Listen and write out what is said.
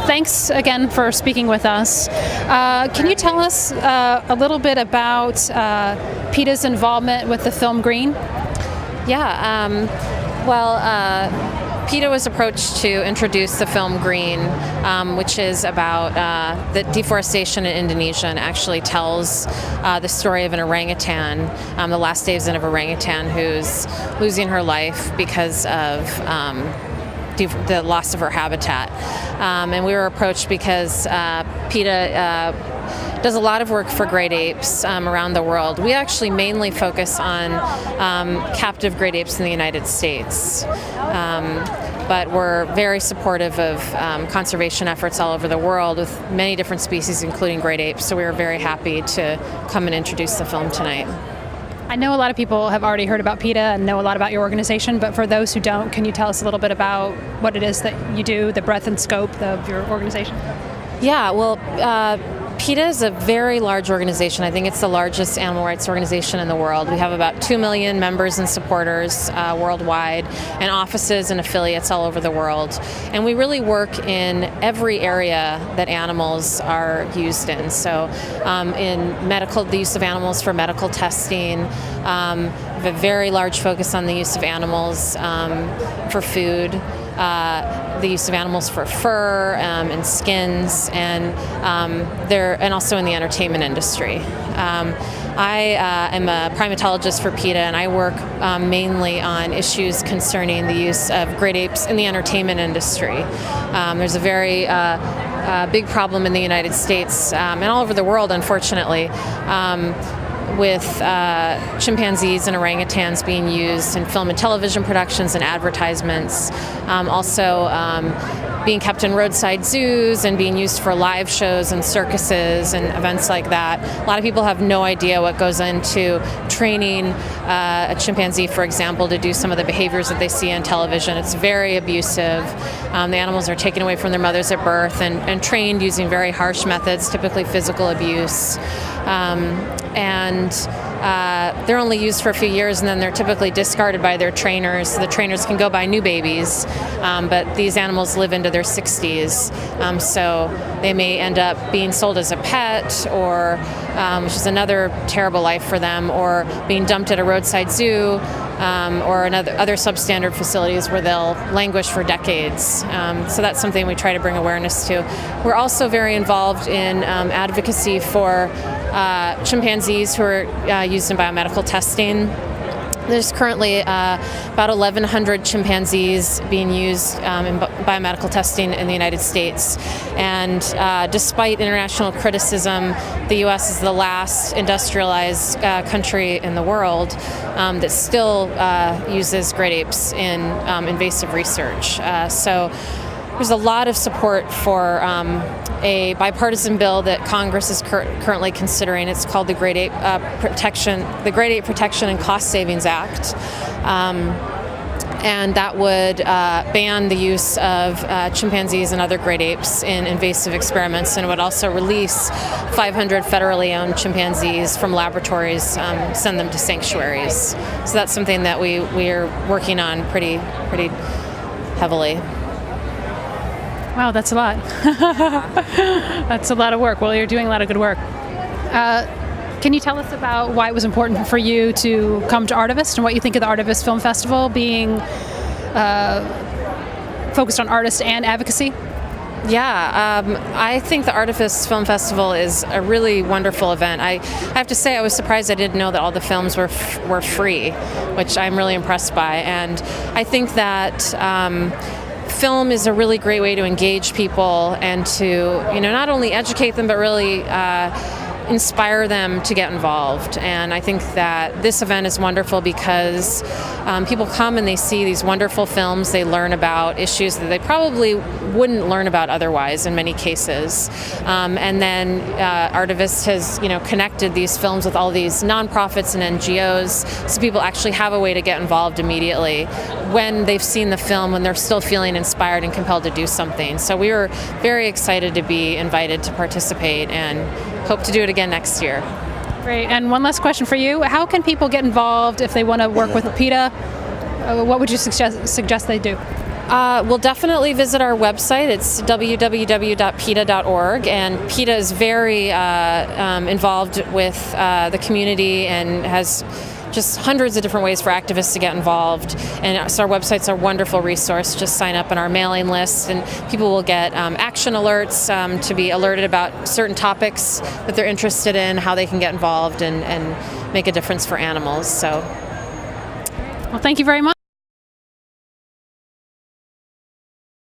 thanks again for speaking with us. Can you tell us a little bit about PETA's involvement with the film Green? PETA was approached to introduce the film Green, which is about the deforestation in Indonesia, and actually tells the story of an orangutan, the last days of an orangutan who's losing her life because of the loss of her habitat. And we were approached because PETA does a lot of work for great apes around the world. We actually mainly focus on captive great apes in the United States. But we're very supportive of conservation efforts all over the world with many different species, including great apes. So we were very happy to come and introduce the film tonight. I know a lot of people have already heard about PETA and know a lot about your organization, but for those who don't, can you tell us a little bit about what it is that you do, the breadth and scope of your organization? PETA is a very large organization. I think it's the largest animal rights organization in the world. We have about 2 million members and supporters worldwide, and offices and affiliates all over the world. And we really work in every area that animals are used in. So in the use of animals for medical testing, we have a very large focus on the use of animals for food. The use of animals for fur and skins, and also in the entertainment industry. I am a primatologist for PETA, and I work mainly on issues concerning the use of great apes in the entertainment industry. There's a very big problem in the United States and all over the world, unfortunately, with chimpanzees and orangutans being used in film and television productions and advertisements, also being kept in roadside zoos and being used for live shows and circuses and events like that. A lot of people have no idea what goes into training a chimpanzee, for example, to do some of the behaviors that they see on television. It's very abusive. The animals are taken away from their mothers at birth and trained using very harsh methods, typically physical abuse. They're only used for a few years, and then they're typically discarded by their trainers. The trainers can go buy new babies, but these animals live into their 60s, so they may end up being sold as a pet, or which is another terrible life for them, or being dumped at a roadside zoo, or other substandard facilities where they'll languish for decades. So that's something we try to bring awareness to. We're also very involved in advocacy for chimpanzees who are used in biomedical testing. There's currently about 1,100 chimpanzees being used in biomedical testing in the United States. And despite international criticism, the U.S. is the last industrialized country in the world that still uses great apes in invasive research. So there's a lot of support for a bipartisan bill that Congress is currently considering. It's called the Great Ape Protection and Cost Savings Act, and that would ban the use of chimpanzees and other great apes in invasive experiments, and would also release 500 federally owned chimpanzees from laboratories, send them to sanctuaries. So that's something that we are working on pretty heavily. Wow, that's a lot. That's a lot of work. Well, you're doing a lot of good work. Can you tell us about why it was important for you to come to ARTIVIST and what you think of the ARTIVIST Film Festival being focused on artists and advocacy? I think the ARTIVIST Film Festival is a really wonderful event. I have to say I was surprised I didn't know that all the films were free, which I'm really impressed by. And I think that film is a really great way to engage people and to, not only educate them, but really inspire them to get involved. And I think that this event is wonderful because people come and they see these wonderful films. They learn about issues that they probably wouldn't learn about otherwise in many cases. And then ARTIVIST has connected these films with all these nonprofits and NGOs, so people actually have a way to get involved immediately when they've seen the film, when they're still feeling inspired and compelled to do something. So we were very excited to be invited to participate and hope to do it again next year. Great. And one last question for you. How can people get involved if they want to work with PETA? What would you suggest they do? We'll definitely visit our website. It's www.PETA.org, and PETA is very involved with the community and has just hundreds of different ways for activists to get involved. And so our website's a wonderful resource. Just sign up on our mailing list, and people will get action alerts to be alerted about certain topics that they're interested in, how they can get involved and make a difference for animals. So, Well, thank you very much.